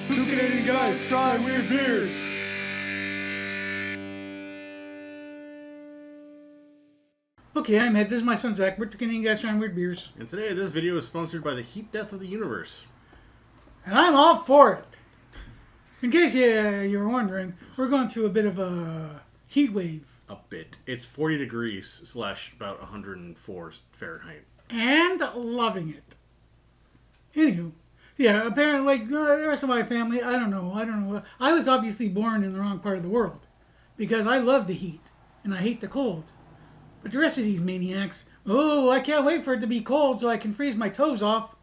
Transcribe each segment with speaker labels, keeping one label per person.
Speaker 1: Two Canadian guys trying weird beers.
Speaker 2: Okay, I'm Ed. This is my son Zach. We're two Canadian guys trying weird beers.
Speaker 1: And today, this video is sponsored by the heat death of the universe.
Speaker 2: And I'm all for it. In case you were wondering, we're going through a bit of a heat wave.
Speaker 1: A bit. It's 40 degrees / about 104 Fahrenheit.
Speaker 2: And loving it. Anywho, yeah, apparently, like the rest of my family, I don't know. I was obviously born in the wrong part of the world. Because I love the heat. And I hate the cold. But the rest of these maniacs, oh, I can't wait for it to be cold so I can freeze my toes off.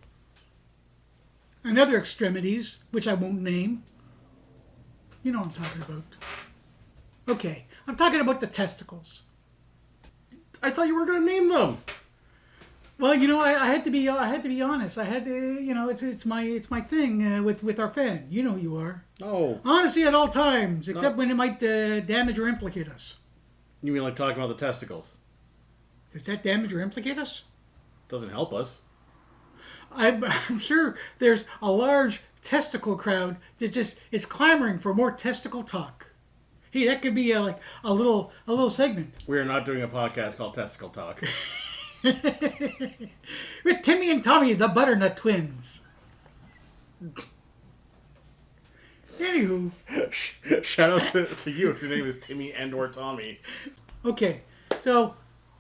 Speaker 2: And other extremities, which I won't name. You know what I'm talking about. Okay, I'm talking about the testicles.
Speaker 1: I thought you were going to name them.
Speaker 2: Well, you know, I had to be honest. I had to, you know, it's my thing with our fan. You know who you are.
Speaker 1: Oh.
Speaker 2: Honesty at all times, except when it might damage or implicate us.
Speaker 1: You mean like talking about the testicles?
Speaker 2: Does that damage or implicate us?
Speaker 1: Doesn't help us.
Speaker 2: I'm sure there's a large testicle crowd that just is clamoring for more testicle talk. Hey, that could be a little segment.
Speaker 1: We are not doing a podcast called Testicle Talk.
Speaker 2: With Timmy and Tommy, the Butternut Twins. Anywho.
Speaker 1: Shout out to you if your name is Timmy and/or Tommy.
Speaker 2: Okay, so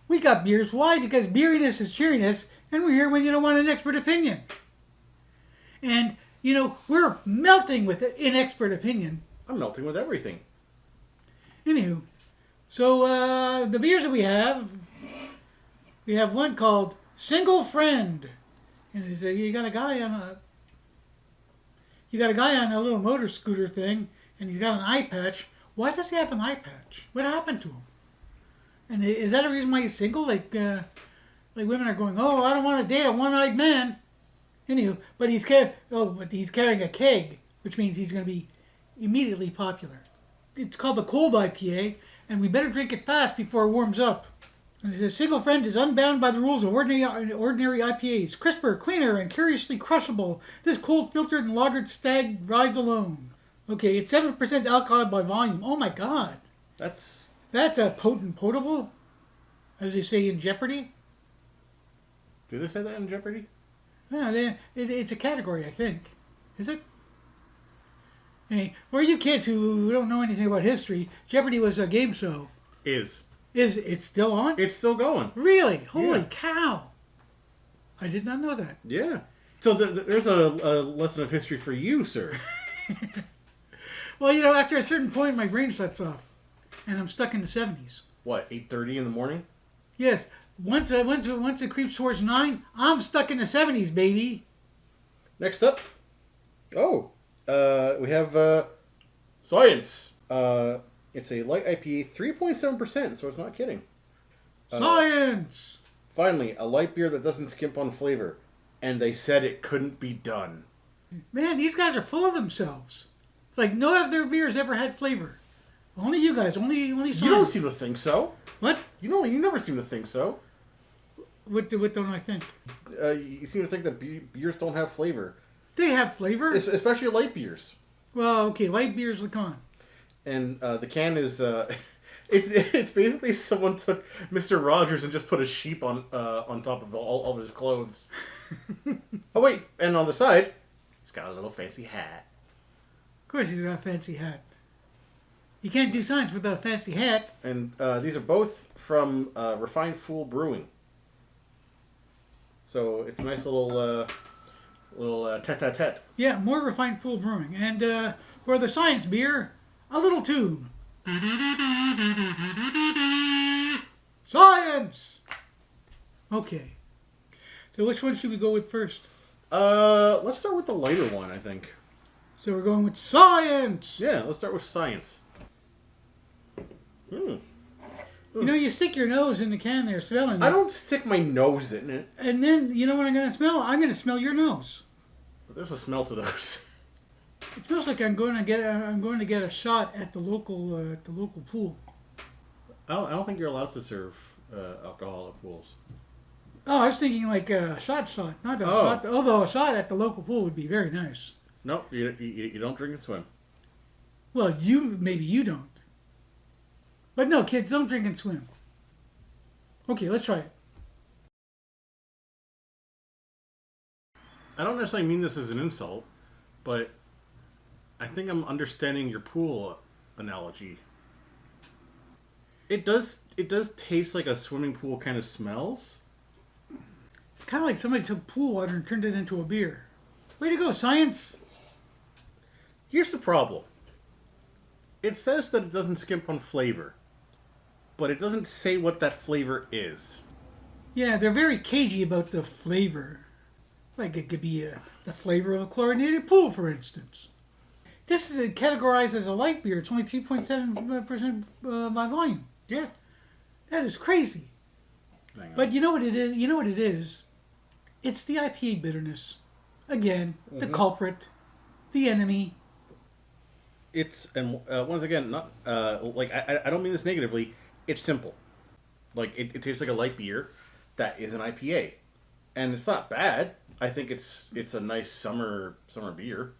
Speaker 2: we got beers. Why? Because beeriness is cheeriness, and we're here when you don't want an expert opinion. And, you know, we're melting with inexpert opinion.
Speaker 1: I'm melting with everything.
Speaker 2: Anywho, so the beers that we have one called Single Friend, and it's you got a guy on a little motor scooter thing, and he's got an eye patch. Why does he have an eye patch? What happened to him? And is that a reason why he's single? Like women are going, oh, I don't want to date a one-eyed man. Anywho, but he's carrying a keg, which means he's going to be immediately popular. It's called the Cold IPA, and we better drink it fast before it warms up. And it says, Single Friend is unbound by the rules of ordinary IPAs. Crisper, cleaner, and curiously crushable. This cold-filtered and lagered stag rides alone. Okay, it's 7% alcohol by volume. Oh my god. That's a potent potable, as they say in Jeopardy.
Speaker 1: Do they say that in Jeopardy?
Speaker 2: Yeah, it's a category, I think. Is it? Hey, for you kids who don't know anything about history, Jeopardy was a game show.
Speaker 1: Is
Speaker 2: it still on?
Speaker 1: It's still going.
Speaker 2: Really? Holy cow. I did not know that.
Speaker 1: Yeah. So there's a lesson of history for you, sir.
Speaker 2: Well, you know, after a certain point, my brain shuts off. And I'm stuck in the 70s.
Speaker 1: What, 8:30 in the morning?
Speaker 2: Yes. Once it creeps towards 9, I'm stuck in the 70s, baby.
Speaker 1: Next up. Oh. We have Science. It's a light IPA, 3.7%, so it's not kidding.
Speaker 2: Science!
Speaker 1: Finally, a light beer that doesn't skimp on flavor. And they said it couldn't be done.
Speaker 2: Man, these guys are full of themselves. It's like no of their beers ever had flavor. Only you guys, only Science.
Speaker 1: You don't seem to think so.
Speaker 2: What?
Speaker 1: You never seem to think so.
Speaker 2: What don't I think?
Speaker 1: You seem to think that beers don't have flavor.
Speaker 2: They have flavor?
Speaker 1: Especially light beers.
Speaker 2: Well, okay, light beers look on.
Speaker 1: And the can is... it's basically someone took Mr. Rogers and just put a sheep on top of all of his clothes. Oh, wait. And on the side, he's got a little fancy hat.
Speaker 2: Of course he's got a fancy hat. You can't do science without a fancy hat.
Speaker 1: And these are both from Refined Fool Brewing. So it's a nice little tete-a-tete.
Speaker 2: Yeah, more Refined Fool Brewing. And for the Science beer, a little tune. Science! Okay. So which one should we go with first?
Speaker 1: Let's start with the lighter one, I think.
Speaker 2: So we're going with Science!
Speaker 1: Yeah, let's start with Science.
Speaker 2: You know, you stick your nose in the can there, smelling it.
Speaker 1: I don't stick my nose in it.
Speaker 2: And then, you know what I'm going to smell? I'm going to smell your nose.
Speaker 1: But there's a smell to those.
Speaker 2: It feels like I'm going to get a shot at the local pool.
Speaker 1: I don't think you're allowed to serve alcohol at pools.
Speaker 2: Oh, I was thinking like a shot, not a shot. Although a shot at the local pool would be very nice.
Speaker 1: No, you don't drink and swim.
Speaker 2: Well, maybe you don't. But no, kids, don't drink and swim. Okay, let's try it.
Speaker 1: I don't necessarily mean this as an insult, but I think I'm understanding your pool analogy. It does taste like a swimming pool kind of smells.
Speaker 2: It's kind of like somebody took pool water and turned it into a beer. Way to go, science!
Speaker 1: Here's the problem. It says that it doesn't skimp on flavor, but it doesn't say what that flavor is.
Speaker 2: Yeah, they're very cagey about the flavor. Like it could be the flavor of a chlorinated pool, for instance. This is categorized as a light beer. It's only 3.7% by volume.
Speaker 1: Yeah.
Speaker 2: That is crazy. But you know what it is? You know what it is? It's the IPA bitterness. Again, the culprit, the enemy.
Speaker 1: It's, and once again, not like I don't mean this negatively. It's simple. Like it tastes like a light beer that is an IPA, and it's not bad. I think it's a nice summer beer.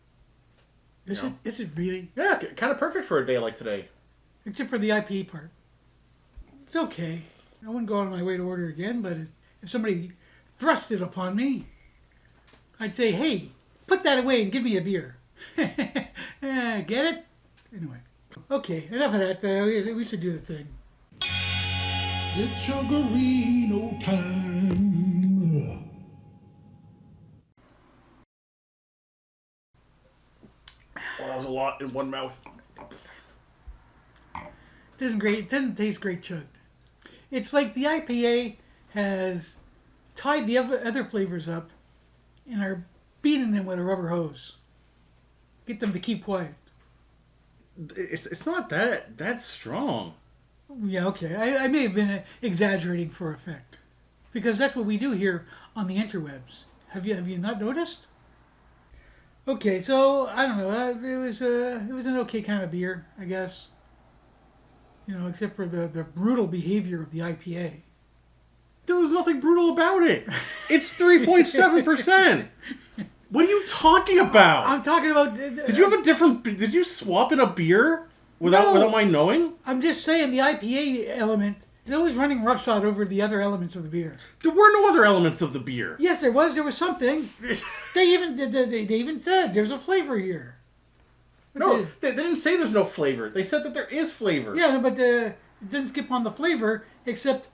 Speaker 2: Is it really?
Speaker 1: Yeah, kind of perfect for a day like today.
Speaker 2: Except for the IPA part. It's okay. I wouldn't go out of my way to order again, but if somebody thrust it upon me, I'd say, hey, put that away and give me a beer. Get it? Anyway. Okay, enough of that. We should do the thing.
Speaker 3: It's Sugarino time.
Speaker 1: Oh, that was a lot in one mouth.
Speaker 2: It doesn't taste great chugged. It's like the IPA has tied the other flavors up and are beating them with a rubber hose. Get them to keep quiet.
Speaker 1: It's not that strong.
Speaker 2: Yeah, okay. I may have been exaggerating for effect. Because that's what we do here on the interwebs. Have you not noticed? Okay, so I don't know. It was an okay kind of beer, I guess. You know, except for the brutal behavior of the IPA.
Speaker 1: There was nothing brutal about it. It's 3.7%. What are you talking about?
Speaker 2: I'm talking about.
Speaker 1: Did you have a different? Did you swap in a beer without my knowing?
Speaker 2: I'm just saying the IPA element is always running roughshod over the other elements of the beer.
Speaker 1: There were no other elements of the beer.
Speaker 2: Yes, there was. There was something. They even said there's a flavor here.
Speaker 1: No, they didn't say there's no flavor. They said that there is flavor.
Speaker 2: Yeah, but it doesn't skip on the flavor, except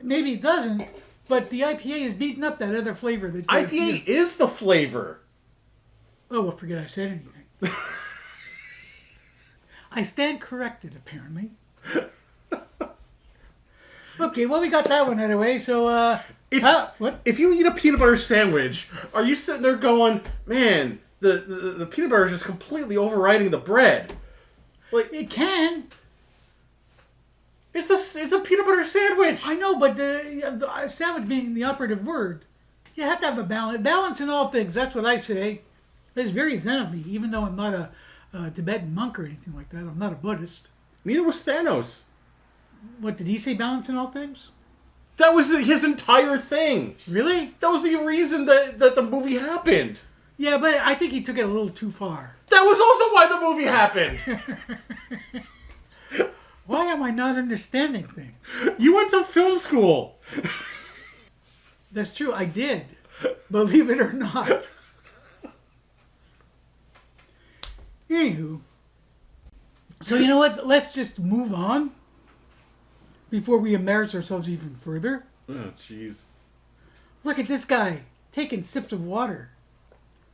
Speaker 2: maybe it doesn't. But the IPA is beating up that other flavor.
Speaker 1: IPA is the flavor.
Speaker 2: Oh, well, forget I said anything. I stand corrected, apparently. Okay, well, we got that one out of the way, so, what?
Speaker 1: If you eat a peanut butter sandwich, are you sitting there going, man, the peanut butter is just completely overriding the bread? Like,
Speaker 2: It can.
Speaker 1: it's a peanut butter sandwich.
Speaker 2: I know, but the sandwich being the operative word, you have to have a balance. Balance in all things, that's what I say. It's very zen of me, even though I'm not a Tibetan monk or anything like that. I'm not a Buddhist.
Speaker 1: Neither was Thanos.
Speaker 2: What, did he say balance in all things?
Speaker 1: That was his entire thing.
Speaker 2: Really?
Speaker 1: That was the reason that the movie happened.
Speaker 2: Yeah, but I think he took it a little too far.
Speaker 1: That was also why the movie happened.
Speaker 2: Why am I not understanding things?
Speaker 1: You went to film school.
Speaker 2: That's true, I did. Believe it or not. Anywho. So you know what? Let's just move on before we embarrass ourselves even further.
Speaker 1: Oh, jeez.
Speaker 2: Look at this guy taking sips of water.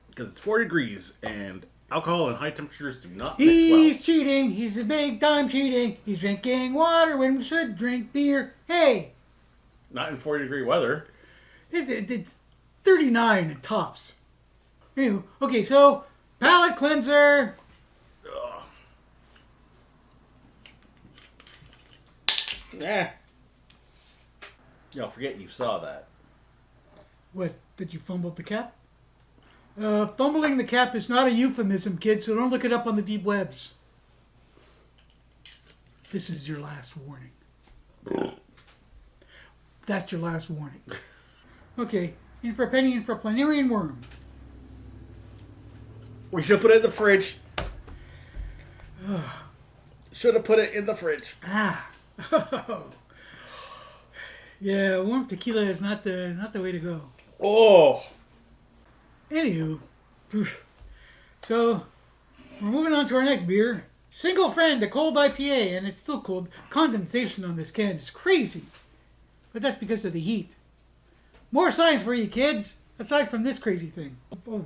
Speaker 1: Because it's 4 degrees and alcohol and high temperatures do not mix well.
Speaker 2: He's cheating. He's a big time cheating. He's drinking water when we should drink beer. Hey,
Speaker 1: Not in 40-degree weather.
Speaker 2: it's 39 at tops. Anyway, okay, so palate cleanser.
Speaker 1: Ugh. Nah. Y'all forget you saw that.
Speaker 2: What, did you fumble the cap? Fumbling the cap is not a euphemism, kids, so don't look it up on the deep webs. This is your last warning. That's your last warning. Okay, in for a penny, in for a planarian worm.
Speaker 1: We should put it in the fridge. Should have put it in the fridge.
Speaker 2: Ah. Yeah, warm tequila is not the way to go.
Speaker 1: Oh.
Speaker 2: Anywho, so we're moving on to our next beer. Single Friend, a cold IPA, and it's still cold. Condensation on this can is crazy, but that's because of the heat. More science for you kids. Aside from this crazy thing. Oh,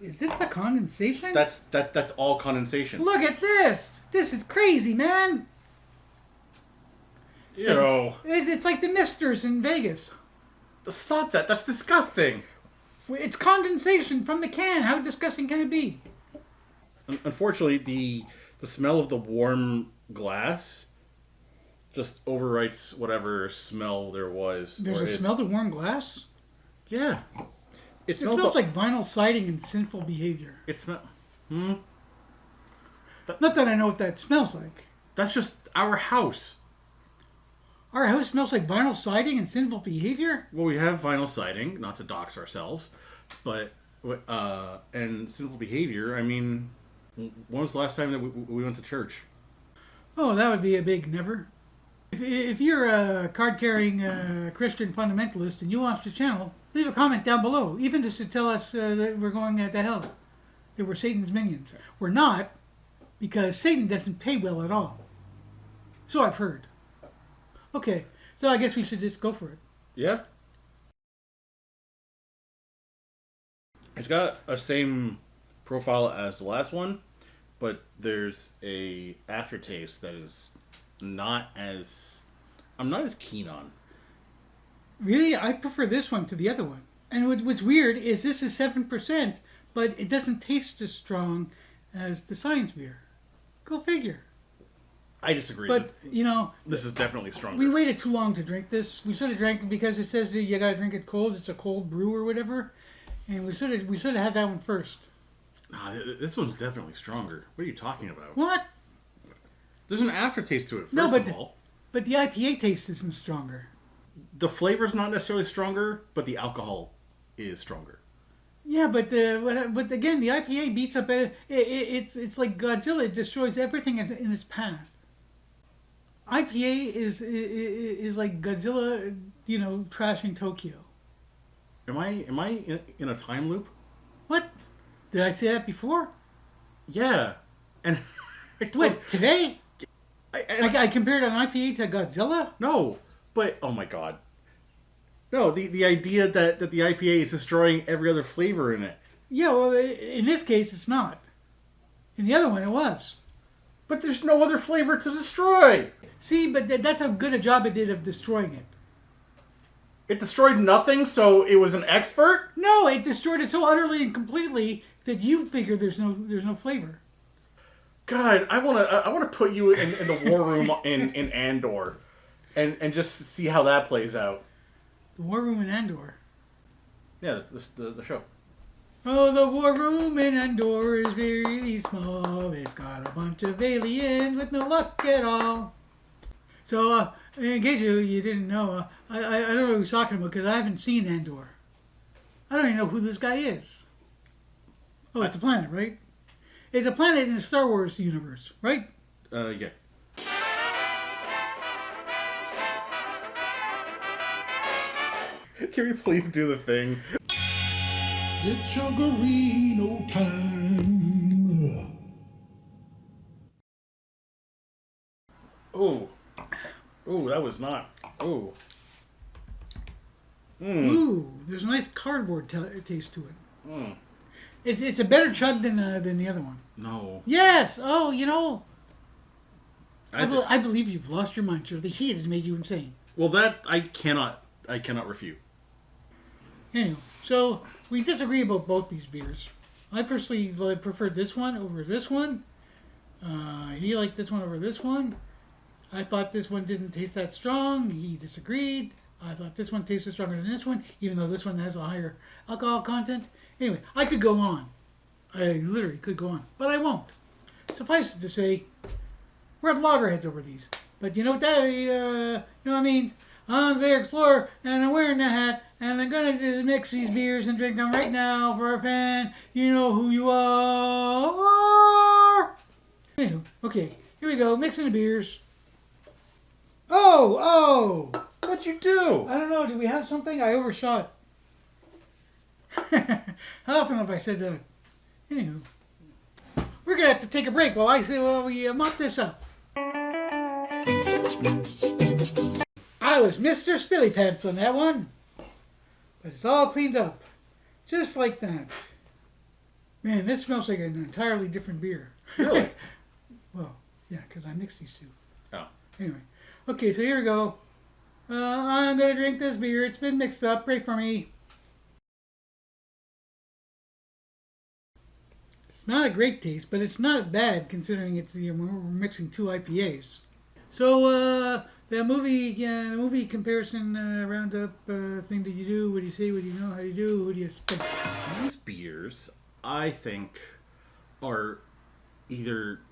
Speaker 2: is this the condensation?
Speaker 1: That's all condensation.
Speaker 2: Look at this. This is crazy, man. It's like the misters in Vegas.
Speaker 1: Stop that. That's disgusting.
Speaker 2: It's condensation from the can. How disgusting can it be?
Speaker 1: Unfortunately, the smell of the warm glass just overwrites whatever smell there was.
Speaker 2: There's a smell to warm glass?
Speaker 1: Yeah.
Speaker 2: It smells like vinyl siding and sinful behavior.
Speaker 1: It smells...
Speaker 2: Not that I know what that smells like.
Speaker 1: That's just our house.
Speaker 2: Our house smells like vinyl siding and sinful behavior?
Speaker 1: Well, we have vinyl siding, not to dox ourselves, but... and sinful behavior, I mean... When was the last time that we went to church?
Speaker 2: Oh, that would be a big never. If you're a card-carrying Christian fundamentalist and you watch the channel, leave a comment down below, even just to tell us that we're going to hell, that we're Satan's minions. We're not, because Satan doesn't pay well at all. So I've heard. Okay, so I guess we should just go for it.
Speaker 1: Yeah. It's got a same profile as the last one, but there's a aftertaste that is I'm not as keen on.
Speaker 2: Really? I prefer this one to the other one. And what's weird is this is 7%, but it doesn't taste as strong as the science beer. Go figure.
Speaker 1: I disagree.
Speaker 2: But,
Speaker 1: this is definitely stronger.
Speaker 2: We waited too long to drink this. We should have drank it because it says that you gotta drink it cold. It's a cold brew or whatever. And we should have had that one first.
Speaker 1: Nah, this one's definitely stronger. What are you talking about?
Speaker 2: What?
Speaker 1: There's an aftertaste to it, first of all.
Speaker 2: But the IPA taste isn't stronger.
Speaker 1: The flavor's not necessarily stronger, but the alcohol is stronger.
Speaker 2: Yeah, but again, the IPA beats up... It's like Godzilla. It destroys everything in its path. IPA is like Godzilla, trashing Tokyo.
Speaker 1: Am I in a time loop?
Speaker 2: What? Did I say that before?
Speaker 1: Yeah. And
Speaker 2: what, today? I compared an IPA to Godzilla?
Speaker 1: No, but oh my god. No, the idea that the IPA is destroying every other flavor in it.
Speaker 2: Yeah, well, in this case, it's not. In the other one, it was.
Speaker 1: But there's no other flavor to destroy.
Speaker 2: See, but that's how good a job it did of destroying it.
Speaker 1: It destroyed nothing, so it was an expert?
Speaker 2: No, it destroyed it so utterly and completely that you figure there's no flavor.
Speaker 1: God, I wanna put you in the war room in Andor, and just see how that plays out.
Speaker 2: The war room in Andor.
Speaker 1: Yeah, the show.
Speaker 2: Oh, the war room in Andor is really small. It's got a bunch of aliens with no luck at all. So, in case you didn't know, I don't know what he was talking about because I haven't seen Andor. I don't even know who this guy is. Oh, it's a planet, right? It's a planet in the Star Wars universe, right?
Speaker 1: Yeah. Can we please do the thing?
Speaker 3: It's Sugarino time.
Speaker 1: Ooh. Ooh, that was not. Ooh.
Speaker 2: Ooh, there's a nice cardboard taste to it.
Speaker 1: Mm.
Speaker 2: It's a better chug than the other one.
Speaker 1: No.
Speaker 2: Yes. Oh, I believe you've lost your mind, sir. The heat has made you insane.
Speaker 1: Well, that I cannot refute.
Speaker 2: Anyway, so we disagree about both these beers. I personally preferred this one over this one. He liked this one over this one. I thought this one didn't taste that strong. He disagreed. I thought this one tasted stronger than this one, even though this one has a higher alcohol content. Anyway, I could go on. I literally could go on, but I won't. Suffice it to say, we're at loggerheads over these. But you know what that, you know what I mean? I'm the Bear Explorer, and I'm wearing the hat, and I'm gonna just mix these beers and drink them right now for a fan. You know who you are. Anywho, okay, here we go, mixing the beers. Oh!
Speaker 1: What'd you do?
Speaker 2: I don't know, did we have something? I overshot. How often have I said that? Anywho, we're gonna have to take a break while I say, well, we mop this up. I was Mr. Spilly Pants on that one. But it's all cleaned up. Just like that. Man, this smells like an entirely different beer.
Speaker 1: Really?
Speaker 2: Well, yeah, because I mixed these two.
Speaker 1: Oh.
Speaker 2: Anyway. Okay, so here we go. I'm going to drink this beer. It's been mixed up. Pray for me. It's not a great taste, but it's not bad considering we're mixing two IPAs. So, the movie comparison roundup thing that you do. What do you say? What do you know? How do you do? What do you expect?
Speaker 1: These beers, I think, are either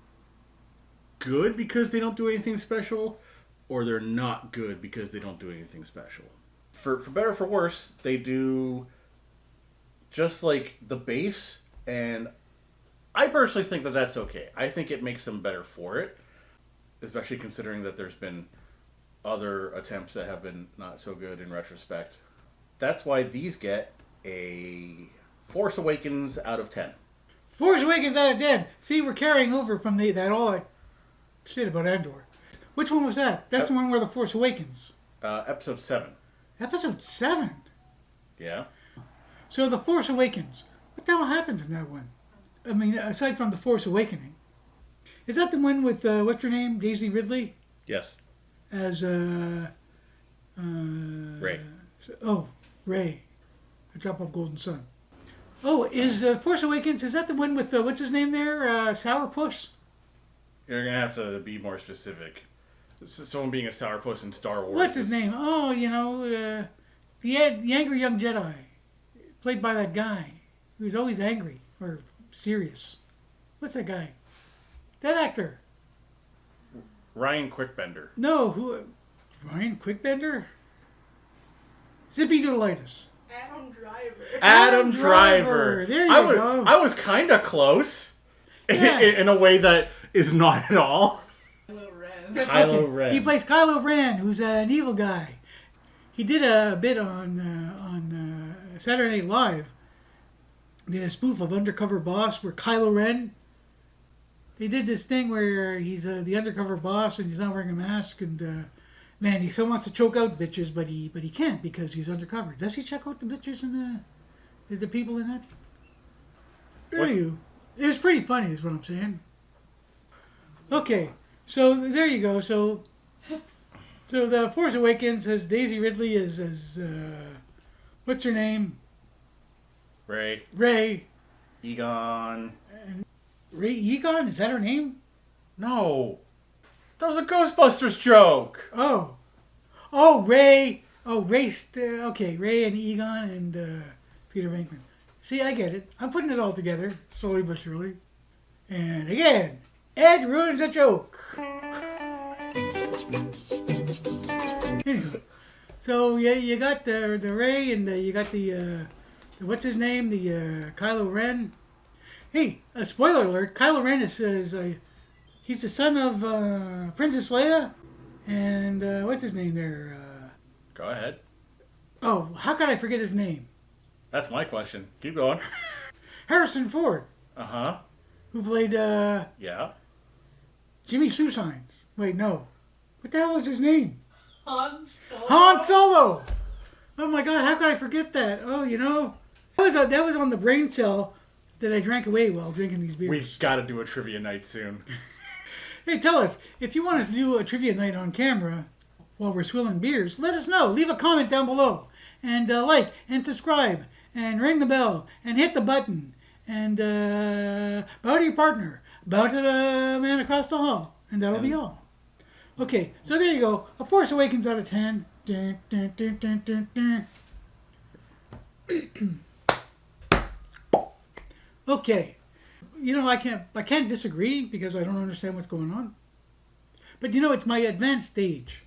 Speaker 1: good because they don't do anything special, or they're not good because they don't do anything special. For better or for worse, they do just like the base, and I personally think that that's okay. I think it makes them better for it, especially considering that there's been other attempts that have been not so good in retrospect. That's why these get a Force Awakens out of 10.
Speaker 2: Force Awakens out of 10. See, we're carrying over from that all that shit about Andor. Which one was that? That's the one where the Force Awakens.
Speaker 1: Episode 7.
Speaker 2: Episode 7?
Speaker 1: Yeah.
Speaker 2: So the Force Awakens. What the hell happens in that one? I mean, aside from the Force Awakening. Is that the one with, what's her name? Daisy Ridley?
Speaker 1: Yes.
Speaker 2: As,
Speaker 1: Rey.
Speaker 2: Oh, Rey. A drop of Golden Sun. Oh, is Force Awakens, is that the one with, what's his name there? Sourpuss?
Speaker 1: You're going to have to be more specific. Someone being a sourpuss in Star Wars.
Speaker 2: What's his name? Oh, the angry young Jedi. Played by that guy. He was always angry or serious. What's that guy? That actor.
Speaker 1: Ryan Quickbender.
Speaker 2: No, who? Ryan Quickbender? Zippy Doodleitis.
Speaker 1: Adam Driver.
Speaker 2: There you go.
Speaker 1: I was kind of close.
Speaker 2: Yeah.
Speaker 1: In a way that is not at all. Kylo Ren.
Speaker 2: He plays Kylo Ren, who's an evil guy. He did a bit on Saturday Night Live. They did a spoof of Undercover Boss where Kylo Ren. They did this thing where he's the undercover boss and he's not wearing a mask and man, he still wants to choke out bitches, but he can't because he's undercover. Does he check out the bitches and the people in that? Anywho, it was pretty funny, is what I'm saying. Okay. So there you go. So the Force Awakens has Daisy Ridley as what's her name? Rey.
Speaker 1: Egon.
Speaker 2: And Rey Egon, is that her name?
Speaker 1: No. That was a Ghostbusters joke.
Speaker 2: Oh, Rey. Oh, Rey. Okay, Rey and Egon and Peter Venkman. See, I get it. I'm putting it all together, slowly but surely. And again, Ed ruins a joke. Anyway, so yeah, you got the Rey and you got the what's his name, the Kylo Ren. Hey, a spoiler alert! Kylo Ren is he's the son of Princess Leia, and what's his name there?
Speaker 1: Go ahead.
Speaker 2: Oh, how could I forget his name?
Speaker 1: That's my question. Keep going.
Speaker 2: Harrison Ford.
Speaker 1: Uh-huh.
Speaker 2: Who played
Speaker 1: Yeah.
Speaker 2: Jimmy Shoeshines. Wait, no. What the hell was his name?
Speaker 4: Han Solo.
Speaker 2: Han Solo! Oh my god, how could I forget that? Oh, that was on the brain cell that I drank away while drinking these beers.
Speaker 1: We've got to do a trivia night soon.
Speaker 2: Hey, tell us, if you want us to do a trivia night on camera while we're swilling beers, let us know. Leave a comment down below. And like and subscribe and ring the bell and hit the button. And bow to your partner. Bow to the man across the hall. And that'll be all. Okay, so there you go. A Force Awakens out of 10. Dun, dun, dun, dun, dun, dun. Okay. I can't disagree because I don't understand what's going on. But it's my advanced stage.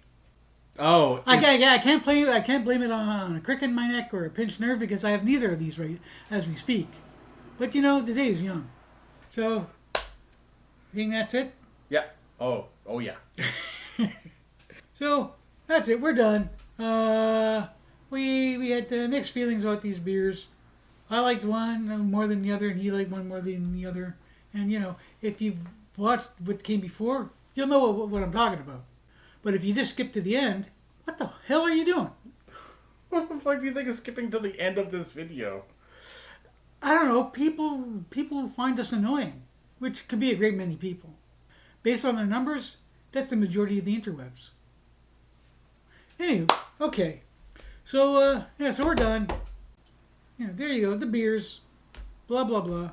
Speaker 1: Oh,
Speaker 2: I can't blame it on a crick in my neck or a pinched nerve because I have neither of these right as we speak. But the day is young, so I think that's it.
Speaker 1: yeah. Oh yeah.
Speaker 2: So that's it. We're done. We had mixed feelings about these beers. I liked one more than the other, and he liked one more than the other. And if you've watched what came before, you'll know what I'm talking about. But if you just skip to the end, what the hell are you doing?
Speaker 1: What the fuck do you think is skipping to the end of this video?
Speaker 2: I don't know. People find us annoying, which could be a great many people. Based on their numbers, that's the majority of the interwebs. Anyway, okay. So, so we're done. There you go. The beers. Blah, blah, blah.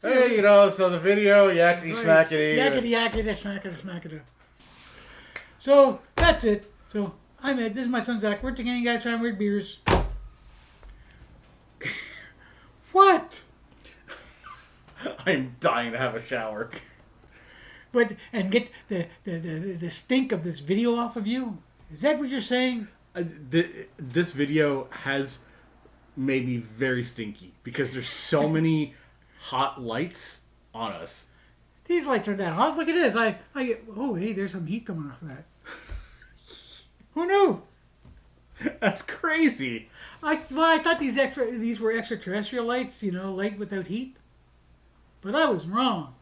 Speaker 1: Hey, so the video, yakety smackety.
Speaker 2: Yakety yakety smackety. So, that's it. So, I'm Ed. This is my son Zach. We're together, guys, trying weird beers. What?
Speaker 1: I'm dying to have a shower.
Speaker 2: And get the stink of this video off of you? Is that what you're saying?
Speaker 1: This video has made me very stinky because there's so many hot lights on us.
Speaker 2: These lights aren't that hot. Look at this. Oh, hey, there's some heat coming off of that. Who knew?
Speaker 1: That's crazy.
Speaker 2: I thought these were extraterrestrial lights, light without heat. But I was wrong.